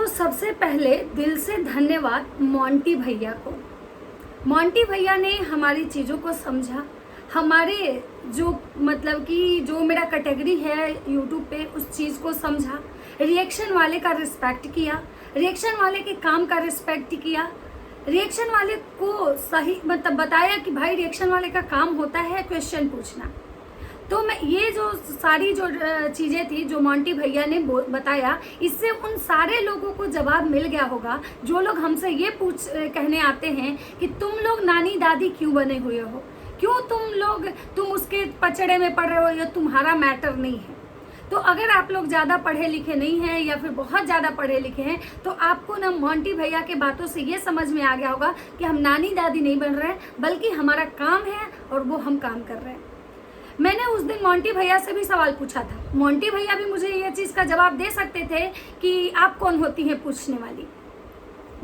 तो सबसे पहले दिल से धन्यवाद मोंटी भैया को। मोंटी भैया ने हमारी चीज़ों को समझा, हमारे जो मतलब कि जो मेरा कैटेगरी है यूट्यूब पे उस चीज़ को समझा, रिएक्शन वाले का रिस्पेक्ट किया, रिएक्शन वाले के काम का रिस्पेक्ट किया, रिएक्शन वाले को सही मतलब बताया कि भाई रिएक्शन वाले का काम होता है क्वेश्चन पूछना। तो मैं ये जो सारी जो चीज़ें थी जो मोंटी भैया ने बताया, इससे उन सारे लोगों को जवाब मिल गया होगा जो लोग हमसे ये कहने आते हैं कि तुम लोग नानी दादी क्यों बने हुए हो, क्यों तुम उसके पचड़े में पड़ रहे हो, ये तुम्हारा मैटर नहीं है। तो अगर आप लोग ज़्यादा पढ़े लिखे नहीं हैं या फिर बहुत ज़्यादा पढ़े लिखे हैं तो आपको ना मोंटी भैया के बातों से ये समझ में आ गया होगा कि हम नानी दादी नहीं बन रहे हैं, बल्कि हमारा काम है और वो हम काम कर रहे हैं। मैंने उस दिन मोंटी भैया से भी सवाल पूछा था। मोंटी भैया भी मुझे ये चीज़ का जवाब दे सकते थे कि आप कौन होती हैं पूछने वाली।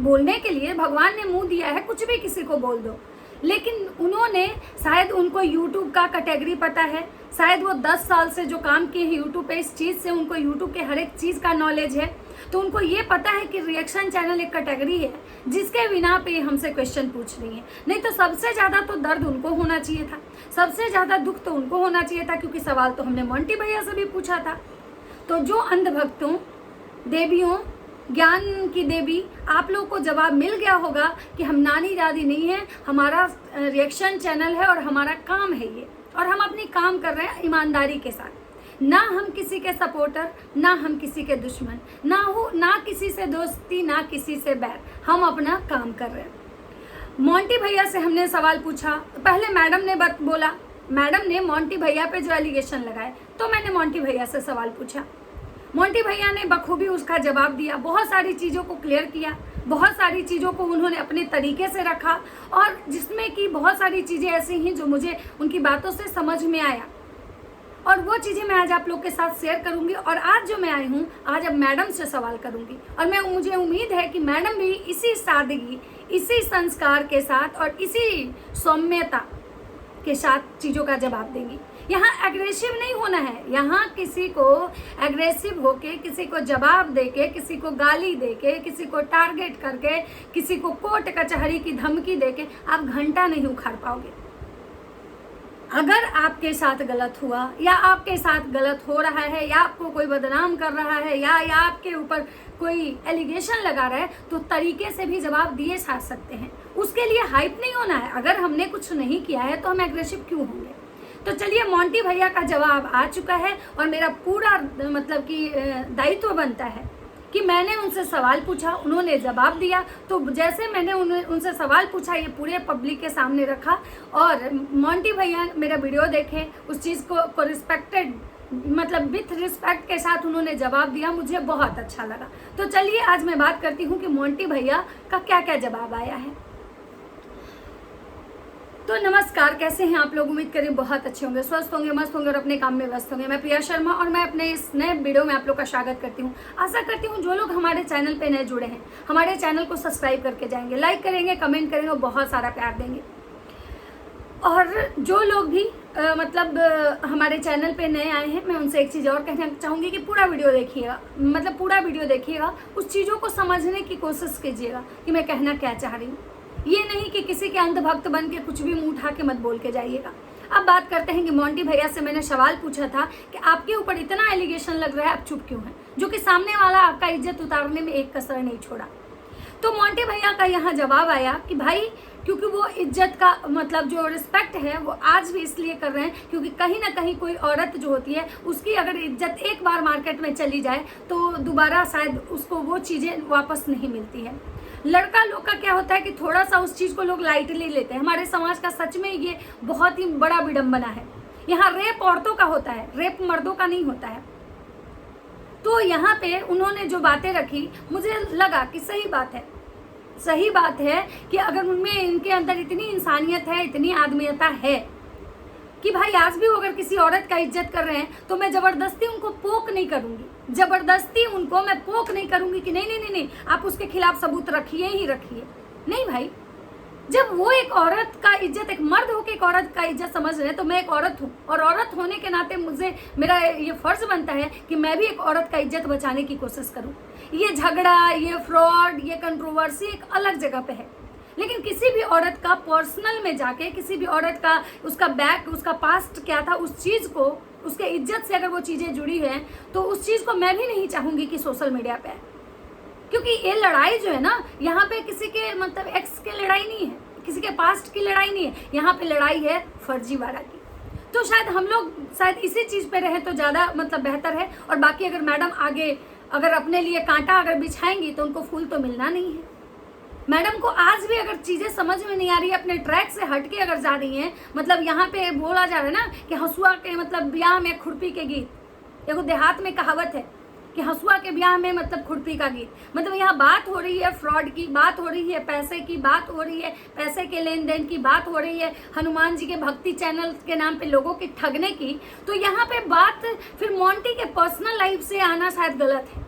बोलने के लिए भगवान ने मुंह दिया है, कुछ भी किसी को बोल दो, लेकिन उन्होंने शायद उनको यूट्यूब का कैटेगरी पता है, शायद वो 10 साल से जो काम किए हैं यूट्यूब पे इस चीज़ से उनको यूट्यूब के हर एक चीज़ का नॉलेज है। तो उनको ये पता है कि रिएक्शन चैनल एक कैटेगरी है जिसके बिना पे हमसे क्वेश्चन पूछ रही है। नहीं तो सबसे ज़्यादा तो दर्द उनको होना चाहिए था, सबसे ज़्यादा दुख तो उनको होना चाहिए था, क्योंकि सवाल तो हमने मोंटी भैया से भी पूछा था। तो जो अंधभक्तों, देवियों, ज्ञान की देवी, आप लोग को जवाब मिल गया होगा कि हम नानी दादी नहीं हैं, हमारा रिएक्शन चैनल है और हमारा काम है ये, और हम अपनी काम कर रहे हैं ईमानदारी के साथ। ना हम किसी के सपोर्टर, ना हम किसी के दुश्मन, ना किसी से दोस्ती, ना किसी से बैर, हम अपना काम कर रहे हैं। मोंटी भैया से हमने सवाल पूछा, पहले मैडम ने बोला, मैडम ने मोंटी भैया पे जो एलिगेशन लगाए, तो मैंने मोंटी भैया से सवाल पूछा। मोंटी भैया ने बखूबी उसका जवाब दिया, बहुत सारी चीज़ों को क्लियर किया, बहुत सारी चीज़ों को उन्होंने अपने तरीके से रखा, और जिसमें कि बहुत सारी चीज़ें ऐसी हैं जो मुझे उनकी बातों से समझ में आया, और वो चीज़ें मैं आज आप लोग के साथ शेयर करूंगी। और आज जो मैं आई हूँ, आज अब मैडम से सवाल करूंगी, और मुझे उम्मीद है कि मैडम भी इसी सादगी, इसी संस्कार के साथ और इसी सौम्यता के साथ चीज़ों का जवाब देंगी। यहाँ एग्रेसिव नहीं होना है, यहाँ किसी को एग्रेसिव होके, किसी को जवाब देके, किसी को गाली देके, किसी को टारगेट करके, किसी को कोर्ट कचहरी की धमकी देके आप घंटा नहीं उखाड़ पाओगे। अगर आपके साथ गलत हुआ, या आपके साथ गलत हो रहा है, या आपको कोई बदनाम कर रहा है, या आपके ऊपर कोई एलिगेशन लगा रहा है, तो तरीके से भी जवाब दिए जा सकते हैं। उसके लिए हाइप नहीं होना है। अगर हमने कुछ नहीं किया है तो हम एग्रेसिव क्यों होंगे। तो चलिए, मोंटी भैया का जवाब आ चुका है, और मेरा पूरा मतलब कि दायित्व बनता है कि मैंने उनसे सवाल पूछा, उन्होंने जवाब दिया। तो जैसे मैंने उनसे सवाल पूछा, ये पूरे पब्लिक के सामने रखा, और मोंटी भैया मेरा वीडियो देखे, उस चीज़ को रिस्पेक्टेड मतलब विथ रिस्पेक्ट के साथ उन्होंने जवाब दिया, मुझे बहुत अच्छा लगा। तो चलिए, आज मैं बात करती हूँ कि मोंटी भैया का क्या क्या जवाब आया है। तो नमस्कार, कैसे हैं आप लोग? उम्मीद करें बहुत अच्छे होंगे, स्वस्थ होंगे, मस्त होंगे और अपने काम में व्यस्त होंगे। मैं प्रिया शर्मा, और मैं अपने इस नए वीडियो में आप लोग का स्वागत करती हूं। आशा करती हूं जो लोग हमारे चैनल पे नए जुड़े हैं, हमारे चैनल को सब्सक्राइब करके जाएंगे, लाइक करेंगे, कमेंट करेंगे और बहुत सारा प्यार देंगे। और जो लोग भी हमारे चैनल पे नए आए हैं, मैं उनसे एक चीज़ और कहना चाहूँगी कि पूरा वीडियो देखिएगा, पूरा वीडियो देखिएगा, उस चीज़ों को समझने की कोशिश कीजिएगा कि मैं कहना क्या चाह रही हूँ। ये नहीं कि किसी के अंधभक्त बन के कुछ भी मुंह उठा के मत बोल के जाइएगा। अब बात करते हैं कि मोंटी भैया से मैंने सवाल पूछा था कि आपके ऊपर इतना एलिगेशन लग रहा है, आप चुप क्यों हैं, जो कि सामने वाला आपका इज्जत उतारने में एक कसर नहीं छोड़ा। तो मोंटी भैया का यहाँ जवाब आया कि भाई, क्योंकि वो इज्जत का जो रिस्पेक्ट है वो आज भी इसलिए कर रहे हैं क्योंकि कहीं ना कहीं कोई औरत जो होती है, उसकी अगर इज्जत एक बार मार्केट में चली जाए तो दोबारा शायद उसको वो चीज़ें वापस नहीं मिलती है। लड़का लोग का क्या होता है कि थोड़ा सा उस चीज़ को लोग लाइटली लेते हैं। हमारे समाज का सच में ये बहुत ही बड़ा विडंबना है। यहाँ रेप औरतों का होता है, रेप मर्दों का नहीं होता है। तो यहाँ पे उन्होंने जो बातें रखी, मुझे लगा कि सही बात है कि अगर उनमें, इनके अंदर इतनी इंसानियत है, इतनी आदमियता है कि भाई आज भी वो अगर किसी औरत का इज्जत कर रहे हैं तो मैं ज़बरदस्ती उनको पोक नहीं करूँगी, ज़बरदस्ती उनको मैं पोक नहीं करूँगी कि नहीं, आप उसके खिलाफ सबूत रखिए ही रखिए। नहीं भाई, जब वो एक औरत का इज्जत, एक मर्द होकर एक औरत का इज्जत समझ रहे हैं, तो मैं एक औरत हूँ और औरत होने के नाते मुझे, मेरा ये फर्ज बनता है कि मैं भी एक औरत का इज्जत बचाने की कोशिश करूँ। ये झगड़ा, ये फ्रॉड, ये कंट्रोवर्सी एक अलग जगह पे है, लेकिन किसी भी औरत का पर्सनल में जाके, किसी भी औरत का उसका बैक, उसका पास्ट क्या था, उस चीज़ को, उसके इज्जत से अगर वो चीज़ें जुड़ी हैं, तो उस चीज़ को मैं भी नहीं चाहूँगी कि सोशल मीडिया पे है। क्योंकि ये लड़ाई जो है ना, यहाँ पे किसी के मतलब एक्स के लड़ाई नहीं है, किसी के पास्ट की लड़ाई नहीं है, यहाँ पे लड़ाई है फर्जीवाड़ा की। तो शायद हम लोग शायद इसी चीज़ पे रहें तो ज़्यादा मतलब बेहतर है। और बाकी अगर मैडम आगे अगर अपने लिए कांटा अगर बिछाएंगी तो उनको फूल तो मिलना नहीं है। मैडम को आज भी अगर चीज़ें समझ में नहीं आ रही है, अपने ट्रैक से हट के अगर जा रही हैं, मतलब यहाँ पे बोला जा रहा है ना कि हंसुआ के मतलब ब्याह में खुरपी के गीत, देखो देहात में कहावत है कि हंसुआ के ब्याह में मतलब खुरपी का गीत, मतलब यहाँ बात हो रही है फ्रॉड की, बात हो रही है पैसे की, बात हो रही है पैसे के लेन देन की, बात हो रही है हनुमान जी के भक्ति चैनल के नाम पे लोगों की ठगने की। तो यहाँ पे बात फिर मोंटी के पर्सनल लाइफ से आना शायद गलत है,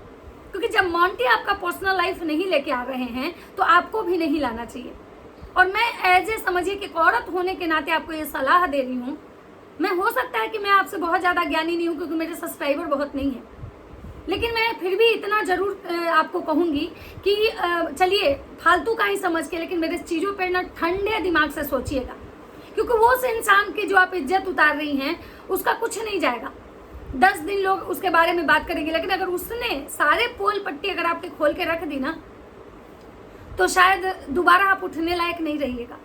क्योंकि जब मोंटी आपका पर्सनल लाइफ नहीं लेके आ रहे हैं तो आपको भी नहीं लाना चाहिए। और मैं एज ए समझिए कि एक औरत होने के नाते आपको ये सलाह दे रही हूँ। मैं हो सकता है कि मैं आपसे बहुत ज़्यादा ज्ञानी नहीं हूँ, क्योंकि मेरे सब्सक्राइबर बहुत नहीं है, लेकिन मैं फिर भी इतना ज़रूर आपको कहूँगी कि चलिए फालतू का ही समझ के, लेकिन मेरे चीज़ों पर ना ठंडे दिमाग से सोचिएगा, क्योंकि वो उस इंसान की जो आप इज्जत उतार रही हैं उसका कुछ नहीं जाएगा। 10 दिन लोग उसके बारे में बात करेंगे, लेकिन अगर उसने सारे पोल पट्टी अगर आपके खोल के रख दी ना, तो शायद दोबारा आप उठने लायक नहीं रहिएगा।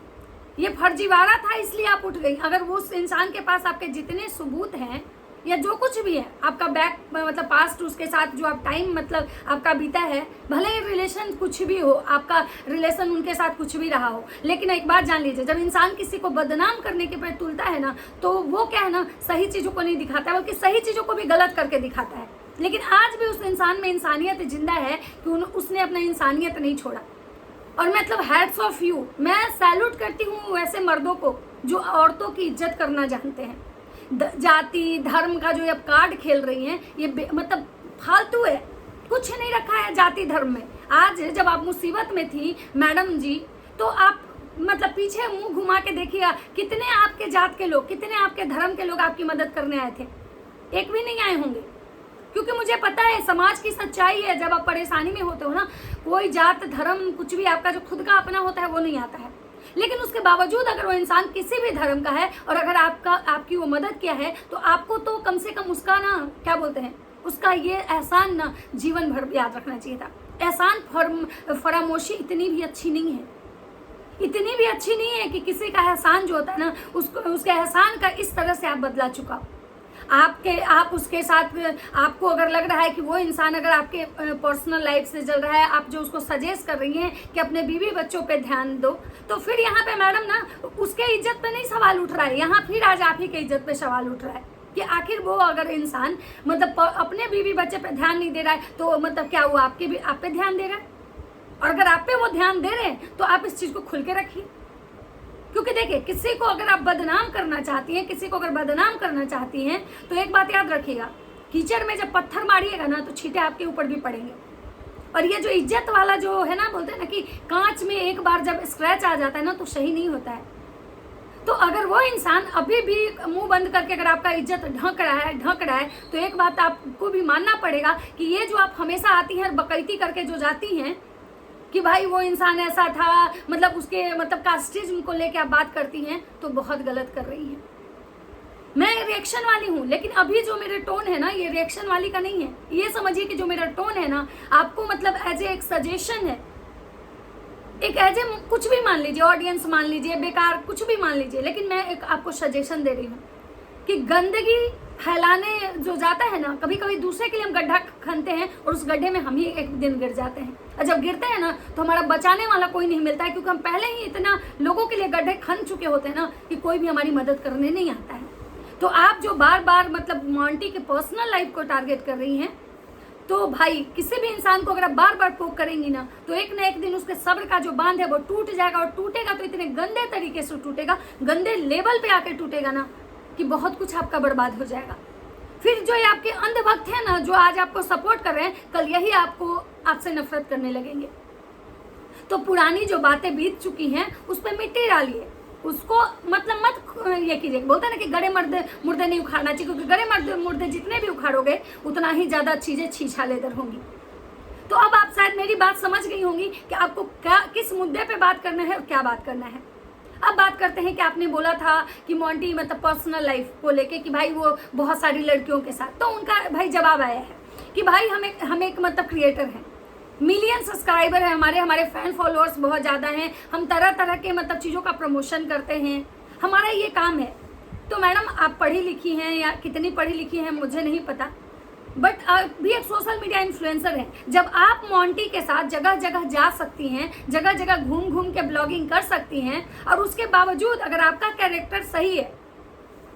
ये फर्जीवाड़ा था इसलिए आप उठ गई। अगर वो उस इंसान के पास आपके जितने सबूत हैं या जो कुछ भी है, आपका बैक मतलब पास्ट, उसके साथ जो आप टाइम मतलब आपका बीता है, भले ही रिलेशन कुछ भी हो, आपका रिलेशन उनके साथ कुछ भी रहा हो, लेकिन एक बात जान लीजिए, जब इंसान किसी को बदनाम करने के पे तुलता है ना, तो वो क्या है ना, सही चीज़ों को नहीं दिखाता है, बल्कि सही चीज़ों को भी गलत करके दिखाता है। लेकिन आज भी उस इंसान में इंसानियत जिंदा है कि उसने अपना इंसानियत नहीं छोड़ा। और मतलब हैट्स ऑफ यू, मैं सैल्यूट करती हूँ वैसे मर्दों को जो औरतों की इज्जत करना जानते हैं। जाति धर्म का जो अब कार्ड खेल रही हैं, ये मतलब फालतू है, कुछ नहीं रखा है जाति धर्म में। आज जब आप मुसीबत में थी मैडम जी, तो आप मतलब पीछे मुंह घुमा के देखिएगा, कितने आपके जात के लोग, कितने आपके धर्म के लोग आपकी मदद करने आए थे? एक भी नहीं आए होंगे, क्योंकि मुझे पता है समाज की सच्चाई है। जब आप परेशानी में होते हो ना, कोई जात धर्म कुछ भी आपका जो खुद का अपना होता है वो नहीं आता है। लेकिन उसके बावजूद अगर वो इंसान किसी भी धर्म का है और अगर आपकी वो मदद किया है, तो आपको तो कम से कम उसका ना क्या बोलते हैं, उसका ये एहसान ना जीवन भर याद रखना चाहिए था। एहसान फरामोशी इतनी भी अच्छी नहीं है, इतनी भी अच्छी नहीं है कि किसी का एहसान जो होता है ना, उसके एहसान का इस तरह से आप बदला चुका। आप उसके साथ, आपको अगर लग रहा है कि वो इंसान अगर आपके पर्सनल लाइफ से चल रहा है, आप जो उसको सजेस्ट कर रही हैं कि अपने बीवी बच्चों पे ध्यान दो, तो फिर यहाँ पे मैडम ना उसके इज्जत पे नहीं सवाल उठ रहा है, यहाँ फिर आज आप ही के इज्जत पे सवाल उठ रहा है कि आखिर वो अगर इंसान मतलब अपने बीवी बच्चे पे ध्यान नहीं दे रहा है, तो मतलब क्या हुआ, आप पे ध्यान दे रहा है? और अगर आप पे वो ध्यान दे रहे हैं तो आप इस चीज़ को खुल के रखिए। क्योंकि देखिए, किसी को अगर आप बदनाम करना चाहती हैं, किसी को अगर बदनाम करना चाहती हैं, तो एक बात याद रखिएगा, कीचड़ में जब पत्थर मारिएगा ना, तो छींटे आपके ऊपर भी पड़ेंगे। और ये जो इज्जत वाला जो है ना, बोलते हैं ना कि कांच में एक बार जब स्क्रैच आ जाता है ना, तो सही नहीं होता है। तो अगर वो इंसान अभी भी मुंह बंद करके अगर आपका इज्जत ढक रहा है, तो एक बात आपको भी मानना पड़ेगा कि ये जो आप हमेशा आती हैं बकैती करके जो जाती हैं कि भाई वो इंसान ऐसा था, मतलब उसके मतलब कास्टिज्म को लेके आप बात करती हैं, तो बहुत गलत कर रही हैं। मैं रिएक्शन वाली हूँ, लेकिन अभी जो मेरे टोन है ना, ये रिएक्शन वाली का नहीं है। ये समझिए कि जो मेरा टोन है ना, आपको मतलब एज ए एक सजेशन है, एक एज ए कुछ भी मान लीजिए, ऑडियंस मान लीजिए, बेकार कुछ भी मान लीजिए, लेकिन मैं एक आपको सजेशन दे रही हूँ कि गंदगी फैलाने जो जाता है ना, कभी कभी दूसरे के लिए हम गड्ढा खनते हैं और उस गड्ढे में हम ही एक दिन गिर जाते हैं। और जब गिरते हैं ना, तो हमारा बचाने वाला कोई नहीं मिलता है, क्योंकि हम पहले ही इतना लोगों के लिए गड्ढे खन चुके होते हैं ना कि कोई भी हमारी मदद करने नहीं आता है। तो आप जो बार बार मतलब मोंटी के पर्सनल लाइफ को टारगेट कर रही हैं, तो भाई किसी भी इंसान को अगर आप बार बार पोक करेंगी ना, तो एक ना एक दिन उसके सब्र का जो बांध है वो टूट जाएगा। और टूटेगा तो इतने गंदे तरीके से टूटेगा, गंदे लेवल पे आके टूटेगा ना, कि बहुत कुछ आपका बर्बाद हो जाएगा। फिर जो ये आपके अंधभक्त हैं ना, जो आज आपको सपोर्ट कर रहे हैं, कल यही आपसे नफरत करने लगेंगे। तो पुरानी जो बातें बीत चुकी हैं उस पर मिट्टी डालिए, उसको मतलब मत ये कीजिए। बोलते हैं ना कि गड़े मुर्दे नहीं उखाड़ना चाहिए, क्योंकि गड़े मुर्दे जितने भी उखाड़ोगे उतना ही ज़्यादा चीज़ें छीछालेदर होंगी। तो अब आप शायद मेरी बात समझ गई होंगी कि आपको क्या, किस मुद्दे पे बात करना है और क्या बात करना है। अब बात करते हैं कि आपने बोला था कि मोंटी मतलब पर्सनल लाइफ को लेके कि भाई वो बहुत सारी लड़कियों के साथ, तो उनका भाई जवाब आया है कि भाई हम एक मतलब क्रिएटर हैं, मिलियन सब्सक्राइबर है हमारे फैन फॉलोअर्स बहुत ज़्यादा हैं, हम तरह तरह के मतलब चीज़ों का प्रमोशन करते हैं, हमारा ये काम है। तो मैडम आप पढ़ी लिखी हैं या कितनी पढ़ी लिखी हैं मुझे नहीं पता, बट आप भी एक सोशल मीडिया इन्फ्लुएंसर हैं। जब आप मोंटी के साथ जगह जगह जा सकती हैं, जगह जगह घूम घूम के ब्लॉगिंग कर सकती हैं, और उसके बावजूद अगर आपका कैरेक्टर सही है,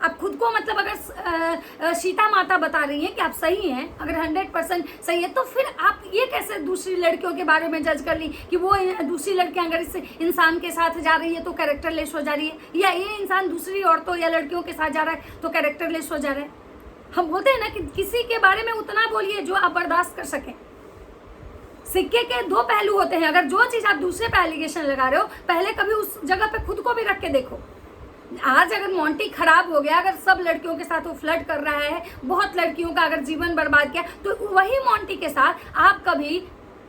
आप खुद को मतलब अगर सीता माता बता रही हैं कि आप सही हैं, अगर 100% सही है, तो फिर आप ये कैसे दूसरी लड़कियों के बारे में जज कर ली कि वो दूसरी लड़कियां अगर इस इंसान के साथ जा रही है तो कैरेक्टर लेस हो जा रही है, या ये इंसान दूसरी औरतों या लड़कियों के साथ जा रहा है तो कैरेक्टर लेस हो जा रहा है। हम बोलते हैं ना कि किसी के बारे में उतना बोलिए जो आप बर्दाश्त कर सकें। सिक्के के दो पहलू होते हैं, अगर जो चीज़ आप दूसरे पे एलिगेशन लगा रहे हो, पहले कभी उस जगह पे खुद को भी रख के देखो। आज अगर मोंटी खराब हो गया, अगर सब लड़कियों के साथ वो फ्लर्ट कर रहा है, बहुत लड़कियों का अगर जीवन बर्बाद किया, तो वही मोंटी के साथ आप कभी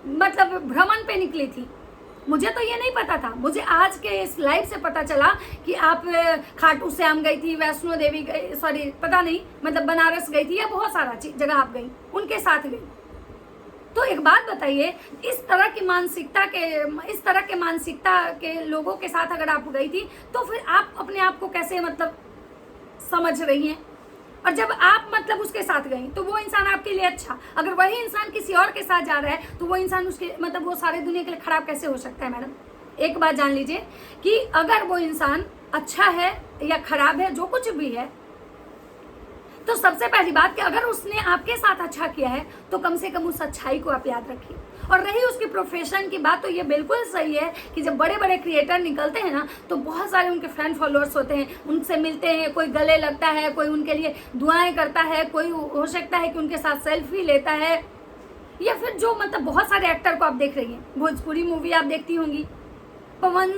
मतलब भ्रमण पे निकली थी। मुझे तो ये नहीं पता था, मुझे आज के इस लाइव से पता चला कि आप खाटू श्याम गई थी, वैष्णो देवी गई, सॉरी पता नहीं मतलब बनारस गई थी, या बहुत सारा जगह आप गई, उनके साथ गई। तो एक बात बताइए, इस तरह की मानसिकता के लोगों के साथ अगर आप गई थी, तो फिर आप अपने आप को कैसे मतलब समझ रही हैं? और जब आप मतलब उसके साथ गई तो वो इंसान आपके लिए अच्छा, अगर वही इंसान किसी और के साथ जा रहा है तो वो इंसान उसके मतलब वो सारे दुनिया के लिए खराब कैसे हो सकता है? मैडम एक बात जान लीजिए कि अगर वो इंसान अच्छा है या खराब है, जो कुछ भी है, तो सबसे पहली बात कि अगर उसने आपके साथ अच्छा किया है तो कम से कम उस अच्छाई को आप याद रखिए। और रही उसकी प्रोफेशन की बात, तो ये बिल्कुल सही है कि जब बड़े बड़े क्रिएटर निकलते हैं ना, तो बहुत सारे उनके फैन फॉलोअर्स होते हैं, उनसे मिलते हैं, कोई गले लगता है, कोई उनके लिए दुआएं करता है, कोई हो सकता है कि उनके साथ सेल्फी लेता है, या फिर जो मतलब बहुत सारे एक्टर को आप देख रही हैं, भोजपुरी मूवी आप देखती होंगी, पवन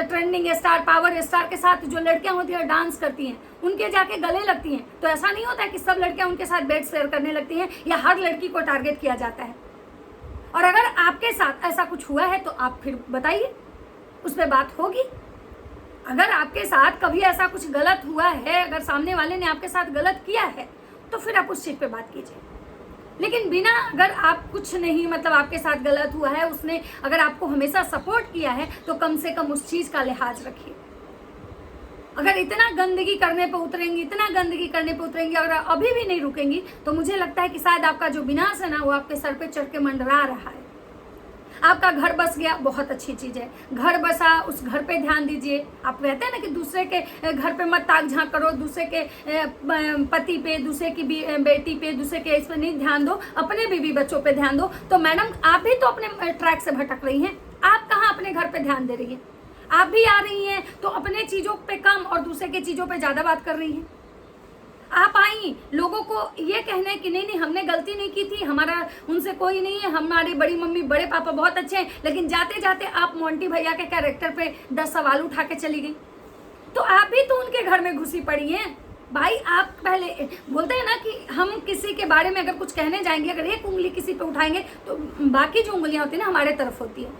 ट्रेंडिंग स्टार, पावर स्टार के साथ जो लड़कियां होती हैं डांस करती हैं, उनके जाके गले लगती हैं। तो ऐसा नहीं होता है कि सब लड़कियां उनके साथ बेड शेयर करने लगती हैं या हर लड़की को टारगेट किया जाता है। और अगर आपके साथ ऐसा कुछ हुआ है तो आप फिर बताइए, उस पर बात होगी। अगर आपके साथ कभी ऐसा कुछ गलत हुआ है, अगर सामने वाले ने आपके साथ गलत किया है, तो फिर आप उस चीज़ पे बात कीजिए। लेकिन बिना अगर आप कुछ नहीं मतलब आपके साथ गलत हुआ है, उसने अगर आपको हमेशा सपोर्ट किया है, तो कम से कम उस चीज़ का लिहाज रखिए। अगर इतना गंदगी करने पे उतरेंगी, अगर अभी भी नहीं रुकेंगी, तो मुझे लगता है कि शायद आपका जो विनाश है ना, वो आपके सर पे चढ़ के मंडरा रहा है। आपका घर बस गया, बहुत अच्छी चीज़ है, घर बसा, उस घर पे ध्यान दीजिए। आप कहते हैं ना कि दूसरे के घर पे मत ताक झांक करो, दूसरे के पति पे, दूसरे की बेटी पे, दूसरे के इस पर नहीं ध्यान दो, अपने बीवी बच्चों पे ध्यान दो। तो मैडम आप भी तो अपने ट्रैक से भटक रही हैं, आप कहाँ अपने घर पे ध्यान दे रही हैं? आप भी आ रही हैं तो अपने चीज़ों पे कम और दूसरे के चीज़ों पे ज़्यादा बात कर रही हैं। आप आई लोगों को ये कहने कि नहीं हमने गलती नहीं की थी, हमारा उनसे कोई नहीं है, हमारी बड़ी मम्मी बड़े पापा बहुत अच्छे हैं, लेकिन जाते जाते आप मोंटी भैया के कैरेक्टर पे 10 सवाल उठा के चली गई। तो आप भी तो उनके घर में घुसी पड़ी हैं भाई। आप पहले बोलते हैं ना कि हम किसी के बारे में अगर कुछ कहने जाएंगे, अगर एक उंगली किसी पे उठाएंगे तो बाकी जो उंगलियां होती है ना हमारे तरफ होती है।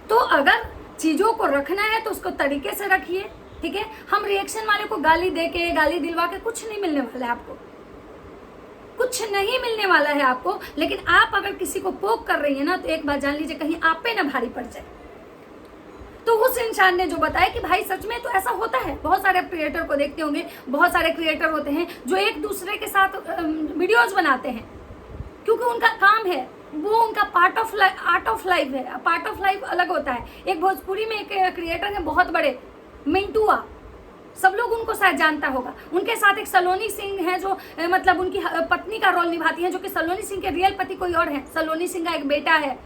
तो अगर चीज़ों को रखना है तो उसको तरीके से रखिए, ठीक है। हम रिएक्शन वाले को गाली दे के, गाली दिलवा के कुछ नहीं मिलने वाला है आपको, कुछ नहीं मिलने वाला है आपको। लेकिन आप अगर किसी को पोक कर रही है ना, तो एक बात जान लीजिए, कहीं आप पे ना भारी पड़ जाए। तो उस इंसान ने जो बताया कि भाई सच में तो ऐसा होता है, बहुत सारे क्रिएटर को देखते होंगे, बहुत सारे क्रिएटर होते हैं जो एक दूसरे के साथ वीडियोज बनाते हैं, क्योंकि उनका काम है, वो उनका पार्ट ऑफ लाइफ है। पार्ट ऑफ लाइफ अलग होता है। एक भोजपुरी में एक क्रिएटर है बहुत बड़े, मिंटुआ, सब लोग उनको शायद जानता होगा। उनके साथ एक सलोनी सिंह है जो मतलब उनकी पत्नी का रोल निभाती है, जो कि सलोनी सिंह के रियल पति कोई और है। सलोनी सिंह का एक बेटा है,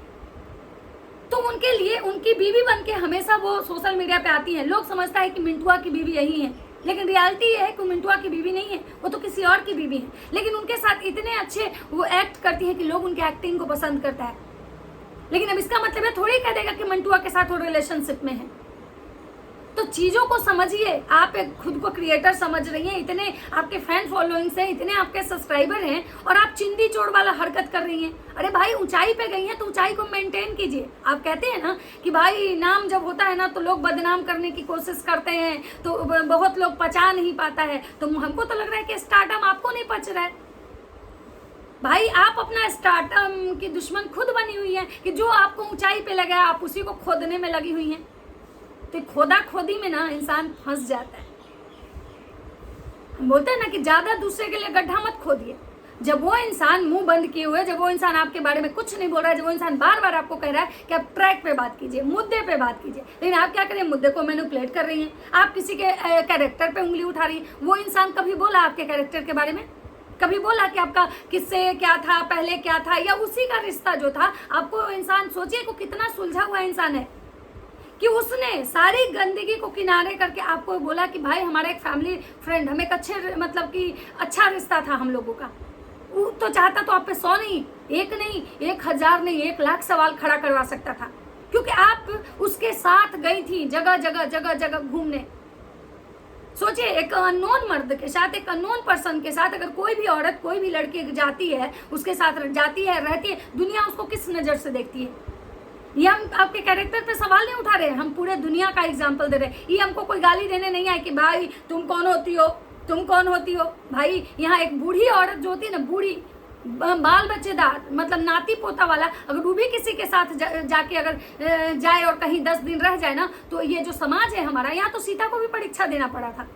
तो उनके लिए उनकी बीवी बन के हमेशा वो सोशल मीडिया पे आती है। लोग समझता है कि मिंटुआ की बीवी यही है, लेकिन रियलिटी ये है कि मिंटुआ की बीवी नहीं है, वो तो किसी और की बीवी है। लेकिन उनके साथ इतने अच्छे वो एक्ट करती है कि लोग उनके एक्टिंग को पसंद करता है। लेकिन अब इसका मतलब है थोड़ी कह देगा कि मंटुआ के साथ वो रिलेशनशिप में है। तो चीजों को समझिए। आप एक खुद को क्रिएटर समझ रही हैं, इतने आपके फैन फॉलोइंग्स हैं, इतने आपके सब्सक्राइबर हैं, और आप चिंदी चोड़ वाला हरकत कर रही हैं। अरे भाई, ऊंचाई पे गई हैं तो ऊंचाई को मेंटेन कीजिए। आप कहते हैं ना कि भाई नाम जब होता है ना तो लोग बदनाम करने की कोशिश करते हैं, तो बहुत लोग पचा नहीं पाता है। तो हमको तो लग रहा है कि स्टार्टअप आपको नहीं पच रहा है। भाई आप अपना स्टार्टअप की दुश्मन खुद बनी हुई है कि जो आपको ऊंचाई पे लगा आप उसी को खोदने में लगी हुई हैं। तो खोदा खोदी में ना इंसान फंस जाता है। हम बोलते हैं ना कि ज्यादा दूसरे के लिए गड्ढा मत खोदिए। जब वो इंसान मुंह बंद किए हुए, जब वो इंसान आपके बारे में कुछ नहीं बोल रहा है, जब वो इंसान बार बार आपको कह रहा है कि आप ट्रैक पे बात कीजिए, मुद्दे पे बात कीजिए, लेकिन आप क्या करें, मुद्दे को मैनिपुलेट कर रही हैं, आप किसी के कैरेक्टर पे उंगली उठा रही हैं। वो इंसान कभी बोला आपके कैरेक्टर के बारे में? कभी बोला कि आपका किससे क्या था, पहले क्या था, या उसी का रिश्ता जो था आपको इंसान, सोचिए को कितना सुलझा हुआ इंसान है कि उसने सारी गंदगी को किनारे करके आपको बोला कि भाई हमारा एक फैमिली फ्रेंड, हम एक अच्छे मतलब कि अच्छा रिश्ता था हम लोगों का। वो तो चाहता तो आप पे 100 नहीं, 1 नहीं, 1000 नहीं, 1,00,000 सवाल खड़ा करवा सकता था, क्योंकि आप उसके साथ गई थी जगह जगह जगह जगह घूमने। सोचिए, एक अननोन मर्द के साथ, एक अननोन पर्सन के साथ अगर कोई भी औरत, कोई भी लड़की जाती है, उसके साथ जाती है, रहती है, दुनिया उसको किस नज़र से देखती है? ये हम आपके कैरेक्टर पे सवाल नहीं उठा रहे, हम पूरे दुनिया का एग्जाम्पल दे रहे हैं। ये हमको कोई गाली देने नहीं आए कि भाई तुम कौन होती हो, तुम कौन होती हो। भाई यहाँ एक बूढ़ी औरत जो होती है ना, बूढ़ी बाल बच्चेदार मतलब नाती पोता वाला, अगर वो भी किसी के साथ जाके अगर जाए और कहीं 10 दिन रह जाए ना, तो ये जो समाज है हमारा, यहाँ तो सीता को भी परीक्षा देना पड़ा था।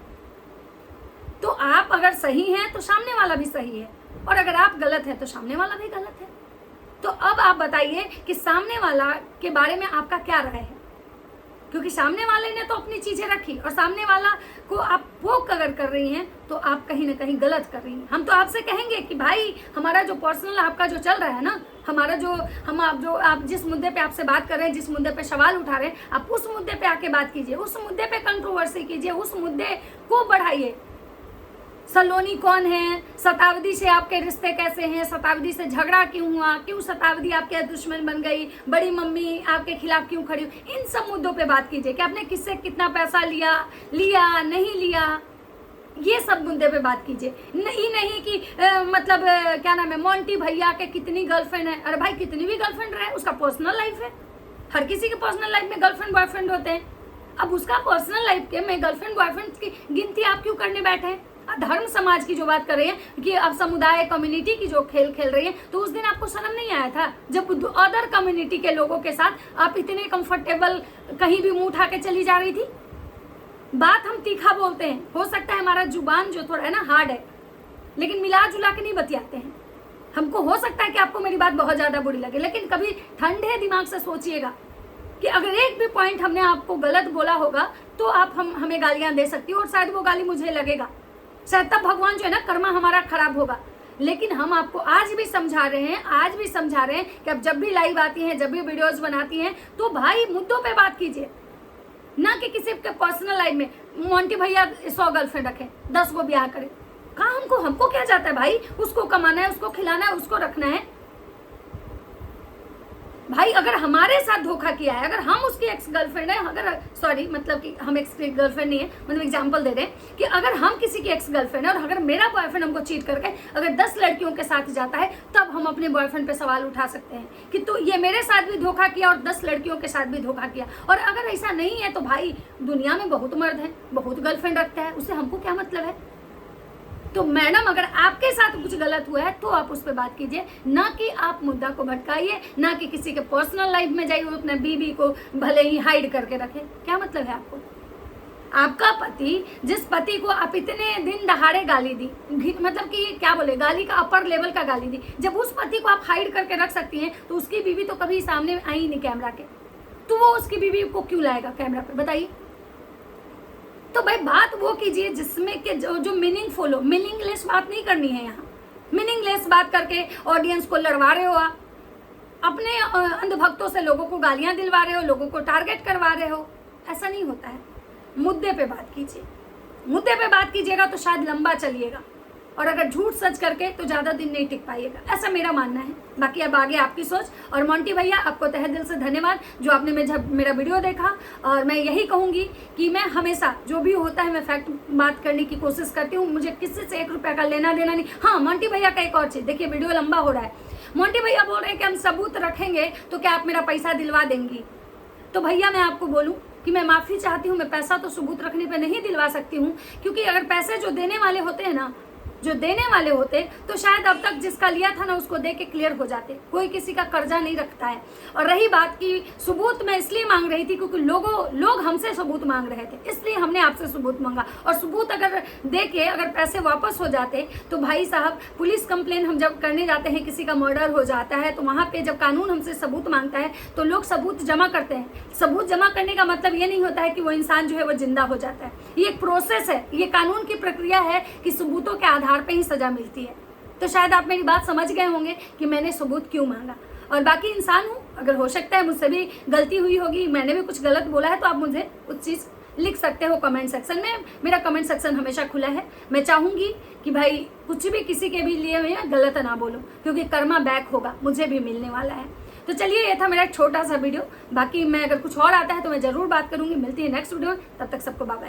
तो आप अगर सही हैं तो सामने वाला भी सही है, और अगर आप गलत हैं तो सामने वाला भी गलत है। तो अब आप बताइए कि सामने वाला के बारे में आपका क्या राय है, क्योंकि सामने वाले ने तो अपनी चीजें रखी, और सामने वाला को आप पोक अगर कर रही हैं तो आप कहीं ना कहीं गलत कर रही हैं। हम तो आपसे कहेंगे कि भाई हमारा जो पर्सनल आपका जो चल रहा है ना, हमारा जो आप जिस मुद्दे पे आपसे बात कर रहे हैं, जिस मुद्दे पे सवाल उठा रहे हैं, आप उस मुद्दे पे आके बात कीजिए, उस मुद्दे पे कंट्रोवर्सी कीजिए, उस मुद्दे को बढ़ाइए। सलोनी कौन है, शताब्दी से आपके रिश्ते कैसे हैं, शताब्दी से झगड़ा क्यों हुआ, क्यों शताब्दी आपके दुश्मन बन गई, बड़ी मम्मी आपके खिलाफ क्यों खड़ी हुई, इन सब मुद्दों पे बात कीजिए कि आपने किससे कितना पैसा लिया नहीं लिया, ये सब मुद्दे पे बात कीजिए। नहीं कि मतलब क्या नाम है, मोंटी भैया के कितनी गर्लफ्रेंड है। अरे भाई, कितनी भी गर्लफ्रेंड रहे, उसका पर्सनल लाइफ है। हर किसी के पर्सनल लाइफ में गर्लफ्रेंड बॉयफ्रेंड होते हैं। अब उसका पर्सनल लाइफ के में गर्लफ्रेंड बॉयफ्रेंड की गिनती आप क्यों करने बैठे हैं? धर्म समाज की जो बात कर रहे हैं कि अब समुदाय कम्युनिटी की जो खेल खेल रही है, तो उस दिन आपको शर्म नहीं आया था जब अदर कम्युनिटी के लोगों के साथ आप इतने कंफर्टेबल कहीं भी मुंह उठा के चली जा रही थी? बात हम तीखा बोलते हैं, हो सकता है हमारा जुबान जो थोड़ा है ना हार्ड है, लेकिन मिला जुला के नहीं बतियाते हैं। हमको हो सकता है कि आपको मेरी बात बहुत ज्यादा बुरी लगे, लेकिन कभी ठंडे दिमाग से सोचिएगा कि अगर एक भी पॉइंट हमने आपको गलत बोला होगा तो आप हमें गालियां दे सकती हो, और शायद वो गाली मुझे लगेगा, शायद तब भगवान जो है ना कर्मा हमारा खराब होगा। लेकिन हम आपको आज भी समझा रहे हैं कि अब जब भी लाइव आती हैं, जब भी वीडियोस बनाती हैं, तो भाई मुद्दों पे बात कीजिए, ना कि किसी के पर्सनल लाइफ में। मोंटी भैया 100 गर्लफ्रेंड रखे, 10 को ब्याह करे, कहा हमको क्या जाता है भाई? उसको कमाना है, उसको खिलाना है, उसको रखना है। भाई अगर हमारे साथ धोखा किया है, अगर हम उसकी एक्स गर्लफ्रेंड है, अगर सॉरी मतलब कि हम एक्स गर्लफ्रेंड नहीं है, मतलब एग्जांपल दे रहे हैं कि अगर हम किसी की एक्स गर्लफ्रेंड है और अगर मेरा बॉयफ्रेंड हमको चीट करके अगर 10 लड़कियों के साथ जाता है, तब हम अपने बॉयफ्रेंड पे सवाल उठा सकते हैं कि तो ये मेरे साथ भी धोखा किया और 10 लड़कियों के साथ भी धोखा किया। और अगर ऐसा नहीं है तो भाई दुनिया में बहुत मर्द है, बहुत गर्लफ्रेंड रखता है, उससे हमको क्या मतलब है? तो मैडम अगर आपके साथ कुछ गलत हुआ है तो आप उस पर बात कीजिए, ना कि आप मुद्दा को भटकाइए, ना कि किसी के पर्सनल लाइफ में जाइए, अपने बीवी को भले ही हाइड करके रखे। क्या मतलब है आपको? आपका पति, जिस पति को आप इतने दिन दहाड़े गाली दी, मतलब कि क्या बोले, गाली का अपर लेवल का गाली दी, जब उस पति को आप हाइड करके रख सकती हैं तो उसकी बीवी तो कभी सामने आई नहीं कैमरा के, तो वो उसकी बीवी को क्यों लाएगा कैमरा पे, बताइए? तो भाई बात वो कीजिए जिसमें कि जो मीनिंगफुल हो, मीनिंगलेस बात नहीं करनी है। यहाँ मीनिंगलेस बात करके ऑडियंस को लड़वा रहे हो, आप अपने अंधभक्तों से लोगों को गालियां दिलवा रहे हो, लोगों को टारगेट करवा रहे हो। ऐसा नहीं होता है। मुद्दे पे बात कीजिए, मुद्दे पे बात कीजिएगा तो शायद लंबा चलिएगा, और अगर झूठ सच करके तो ज़्यादा दिन नहीं टिक पाइएगा, ऐसा मेरा मानना है। बाकी अब आगे आपकी सोच। और मोंटी भैया आपको तहे दिल से धन्यवाद जो आपने मेरा वीडियो देखा। और मैं यही कहूँगी कि मैं हमेशा जो भी होता है मैं फैक्ट बात करने की कोशिश करती हूँ, मुझे किसी से 1 रुपया का लेना देना नहीं। हाँ, मोंटी भैया का एक और चीज़, देखिए वीडियो लंबा हो रहा है। मोंटी भैया बोल रहे हैं कि हम सबूत रखेंगे तो क्या आप मेरा पैसा दिलवा देंगी। तो भैया मैं आपको बोलूं कि मैं माफ़ी चाहती हूँ, मैं पैसा तो सबूत रखने पे नहीं दिलवा सकती हूँ, क्योंकि अगर पैसे जो देने वाले होते हैं ना, जो देने वाले होते तो शायद अब तक जिसका लिया था ना उसको दे के क्लियर हो जाते। कोई किसी का कर्जा नहीं रखता है। और रही बात की सबूत, मैं इसलिए मांग रही थी क्योंकि लोग हमसे सबूत मांग रहे थे, इसलिए हमने आपसे सबूत मांगा। और सबूत अगर दे के अगर पैसे वापस हो जाते तो भाई साहब, पुलिस कंप्लेन हम जब करने जाते हैं, किसी का मर्डर हो जाता है तो वहाँ पे जब कानून हमसे सबूत मांगता है तो लोग सबूत जमा करते हैं। सबूत जमा करने का मतलब ये नहीं होता है कि वो इंसान जो है वो जिंदा हो जाता है। ये एक प्रोसेस है, ये कानून की प्रक्रिया है कि सबूतों के आधार पे ही सजा मिलती है। तो शायद आप मेरी बात समझ गए होंगे कि मैंने सबूत क्यों मांगा। और बाकी इंसान हूँ, अगर हो सकता है मुझसे भी गलती हुई होगी, मैंने भी कुछ गलत बोला है, तो आप मुझे उस चीज़ लिख सकते हो कमेंट सेक्शन में। मेरा कमेंट सेक्शन हमेशा खुला है। मैं चाहूँगी कि भाई कुछ भी किसी के भी लिए मैं गलत ना बोलूँ, क्योंकि कर्मा बैक होगा, मुझे भी मिलने वाला है। तो चलिए, ये था मेरा एक छोटा सा वीडियो। बाकी मैं अगर कुछ और आता है तो मैं ज़रूर बात करूँगी। मिलती है नेक्स्ट वीडियो में, तब तक सबको बाय बाय।